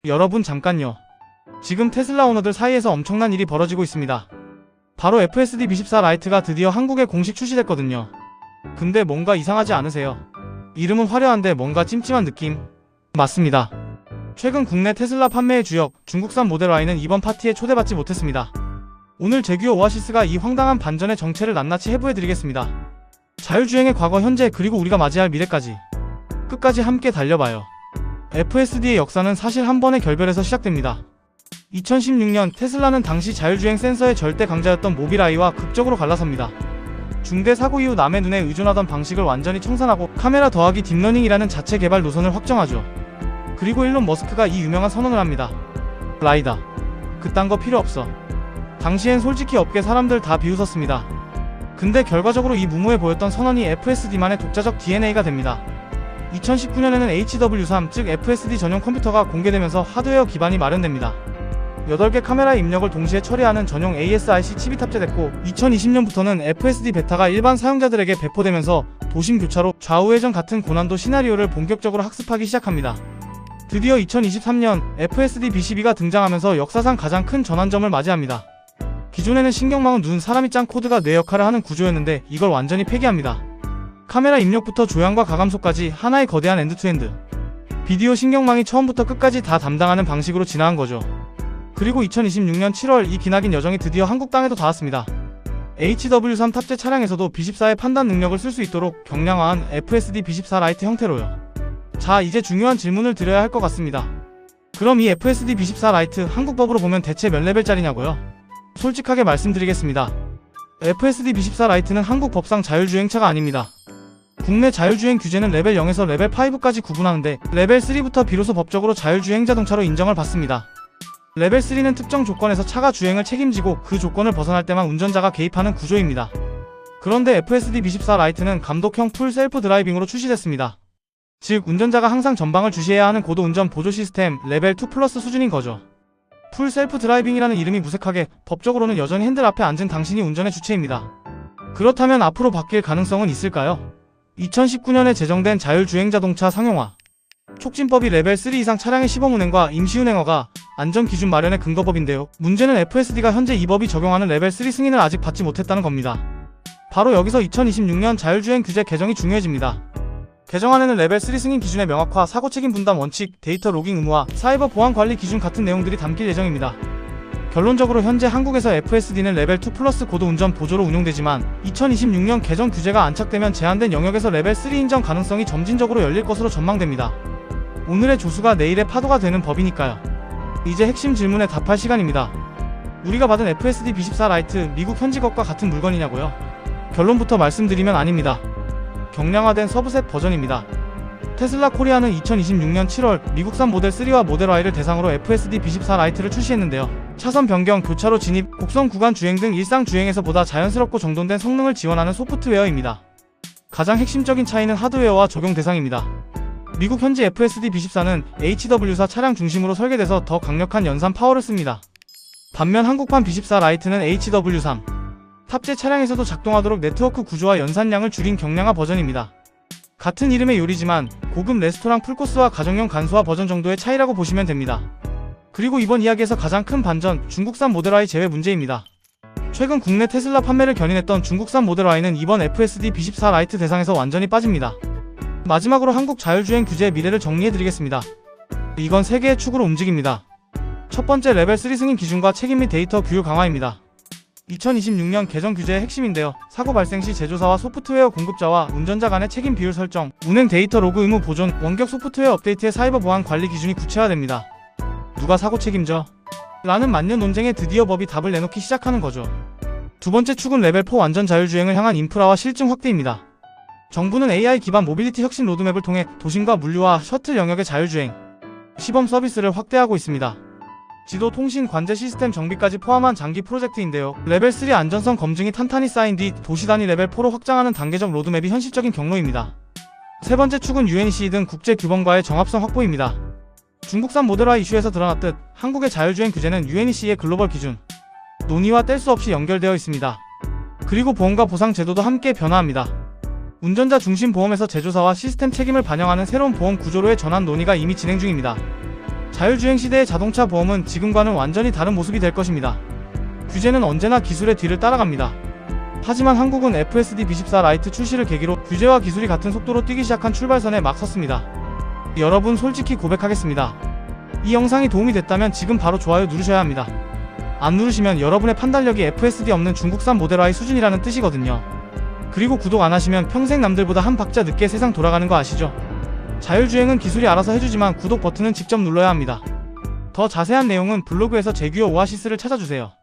여러분 잠깐요. 지금 테슬라 오너들 사이에서 엄청난 일이 벌어지고 있습니다. 바로 FSD B14 라이트가 드디어 한국에 공식 출시됐거든요. 근데 뭔가 이상하지 않으세요? 이름은 화려한데 뭔가 찜찜한 느낌? 맞습니다. 최근 국내 테슬라 판매의 주역 중국산 모델 Y는 이번 파티에 초대받지 못했습니다. 오늘 제규어 오아시스가 이 황당한 반전의 정체를 낱낱이 해부해드리겠습니다. 자율주행의 과거, 현재, 그리고 우리가 맞이할 미래까지 끝까지 함께 달려봐요. FSD의 역사는 사실 한 번의 결별에서 시작됩니다. 2016년 테슬라는 당시 자율주행 센서의 절대 강자였던 모빌아이와 극적으로 갈라섭니다. 중대 사고 이후 남의 눈에 의존하던 방식을 완전히 청산하고 카메라 더하기 딥러닝이라는 자체 개발 노선을 확정하죠. 그리고 일론 머스크가 이 유명한 선언을 합니다. 라이다. 그딴 거 필요 없어. 당시엔 솔직히 업계 사람들 다 비웃었습니다. 근데 결과적으로 이 무모해 보였던 선언이 FSD만의 독자적 DNA가 됩니다. 2019년에는 HW3, 즉 FSD 전용 컴퓨터가 공개되면서 하드웨어 기반이 마련됩니다. 8개 카메라 입력을 동시에 처리하는 전용 ASRC 칩이 탑재됐고 2020년부터는 FSD 베타가 일반 사용자들에게 배포되면서 도심 교차로, 좌우회전 같은 고난도 시나리오를 본격적으로 학습하기 시작합니다. 드디어 2023년 FSD B12가 등장하면서 역사상 가장 큰 전환점을 맞이합니다. 기존에는 신경망은 눈, 사람이 짠 코드가 뇌 역할을 하는 구조였는데 이걸 완전히 폐기합니다. 카메라 입력부터 조향과 가감소까지 하나의 거대한 엔드투엔드 비디오 신경망이 처음부터 끝까지 다 담당하는 방식으로 진화한 거죠. 그리고 2026년 7월 이 기나긴 여정이 드디어 한국 땅에도 닿았습니다. HW3 탑재 차량에서도 B14의 판단 능력을 쓸 수 있도록 경량화한 FSD B14 라이트 형태로요. 자, 이제 중요한 질문을 드려야 할 것 같습니다. 그럼 이 FSD B14 라이트 한국 법으로 보면 대체 몇 레벨짜리냐고요? 솔직하게 말씀드리겠습니다. FSD B14 라이트는 한국 법상 자율주행차가 아닙니다. 국내 자율주행 규제는 레벨 0에서 레벨 5까지 구분하는데 레벨 3부터 비로소 법적으로 자율주행 자동차로 인정을 받습니다. 레벨 3는 특정 조건에서 차가 주행을 책임지고 그 조건을 벗어날 때만 운전자가 개입하는 구조입니다. 그런데 FSD B14 라이트는 감독형 풀 셀프 드라이빙으로 출시됐습니다. 즉 운전자가 항상 전방을 주시해야 하는 고도 운전 보조 시스템 레벨 2 플러스 수준인 거죠. 풀 셀프 드라이빙이라는 이름이 무색하게 법적으로는 여전히 핸들 앞에 앉은 당신이 운전의 주체입니다. 그렇다면 앞으로 바뀔 가능성은 있을까요? 2019년에 제정된 자율주행자동차 상용화 촉진법이 레벨 3 이상 차량의 시범운행과 임시운행허가 안전기준 마련의 근거법인데요. 문제는 FSD가 현재 이 법이 적용하는 레벨 3 승인을 아직 받지 못했다는 겁니다. 바로 여기서 2026년 자율주행 규제 개정이 중요해집니다. 개정안에는 레벨 3 승인 기준의 명확화, 사고책임 분담 원칙, 데이터 로깅 의무화, 사이버 보안 관리 기준 같은 내용들이 담길 예정입니다. 결론적으로 현재 한국에서 FSD는 레벨 2 플러스 고도 운전 보조로 운용되지만 2026년 개정 규제가 안착되면 제한된 영역에서 레벨 3 인정 가능성이 점진적으로 열릴 것으로 전망됩니다. 오늘의 조수가 내일의 파도가 되는 법이니까요. 이제 핵심 질문에 답할 시간입니다. 우리가 받은 FSD B14 라이트 미국 현지 것과 같은 물건이냐고요? 결론부터 말씀드리면 아닙니다. 경량화된 서브셋 버전입니다. 테슬라 코리아는 2026년 7월 미국산 모델 3와 모델 Y를 대상으로 FSD B14 라이트를 출시했는데요. 차선 변경, 교차로 진입, 곡선 구간 주행 등 일상 주행에서 보다 자연스럽고 정돈된 성능을 지원하는 소프트웨어입니다. 가장 핵심적인 차이는 하드웨어와 적용 대상입니다. 미국 현지 FSD B14는 HW4 차량 중심으로 설계돼서 더 강력한 연산 파워를 씁니다. 반면 한국판 B14 라이트는 HW3 탑재 차량에서도 작동하도록 네트워크 구조와 연산량을 줄인 경량화 버전입니다. 같은 이름의 요리지만 고급 레스토랑 풀코스와 가정용 간소화 버전 정도의 차이라고 보시면 됩니다. 그리고 이번 이야기에서 가장 큰 반전, 중국산 모델 Y 제외 문제입니다. 최근 국내 테슬라 판매를 견인했던 중국산 모델 Y는 이번 FSD B14 라이트 대상에서 완전히 빠집니다. 마지막으로 한국 자율주행 규제의 미래를 정리해드리겠습니다. 이건 3개의 축으로 움직입니다. 첫 번째, 레벨 3 승인 기준과 책임 및 데이터 규율 강화입니다. 2026년 개정 규제의 핵심인데요. 사고 발생 시 제조사와 소프트웨어 공급자와 운전자 간의 책임 비율 설정, 운행 데이터 로그 의무 보존, 원격 소프트웨어 업데이트의 사이버 보안 관리 기준이 구체화됩니다. 누가 사고 책임져? 라는 만년 논쟁에 드디어 법이 답을 내놓기 시작하는 거죠. 두 번째 축은 레벨 4 완전 자율주행을 향한 인프라와 실증 확대입니다. 정부는 AI 기반 모빌리티 혁신 로드맵을 통해 도심과 물류와 셔틀 영역의 자율주행 시범 서비스를 확대하고 있습니다. 지도, 통신, 관제 시스템 정비까지 포함한 장기 프로젝트인데요. 레벨 3 안전성 검증이 탄탄히 쌓인 뒤 도시 단위 레벨 4로 확장하는 단계적 로드맵이 현실적인 경로입니다. 세 번째 축은 UNECE 등 국제 규범과의 정합성 확보입니다. 중국산 모델 Y 이슈에서 드러났듯 한국의 자율주행 규제는 UNECE의 글로벌 기준 논의와 뗄 수 없이 연결되어 있습니다. 그리고 보험과 보상 제도도 함께 변화합니다. 운전자 중심 보험에서 제조사와 시스템 책임을 반영하는 새로운 보험 구조로의 전환 논의가 이미 진행 중입니다. 자율주행 시대의 자동차 보험은 지금과는 완전히 다른 모습이 될 것입니다. 규제는 언제나 기술의 뒤를 따라갑니다. 하지만 한국은 FSD B14 라이트 출시를 계기로 규제와 기술이 같은 속도로 뛰기 시작한 출발선에 막 섰습니다. 여러분, 솔직히 고백하겠습니다. 이 영상이 도움이 됐다면 지금 바로 좋아요 누르셔야 합니다. 안 누르시면 여러분의 판단력이 FSD 없는 중국산 모델 Y 수준이라는 뜻이거든요. 그리고 구독 안 하시면 평생 남들보다 한 박자 늦게 세상 돌아가는 거 아시죠? 자율주행은 기술이 알아서 해주지만 구독 버튼은 직접 눌러야 합니다. 더 자세한 내용은 블로그에서 제규어 오아시스를 찾아주세요.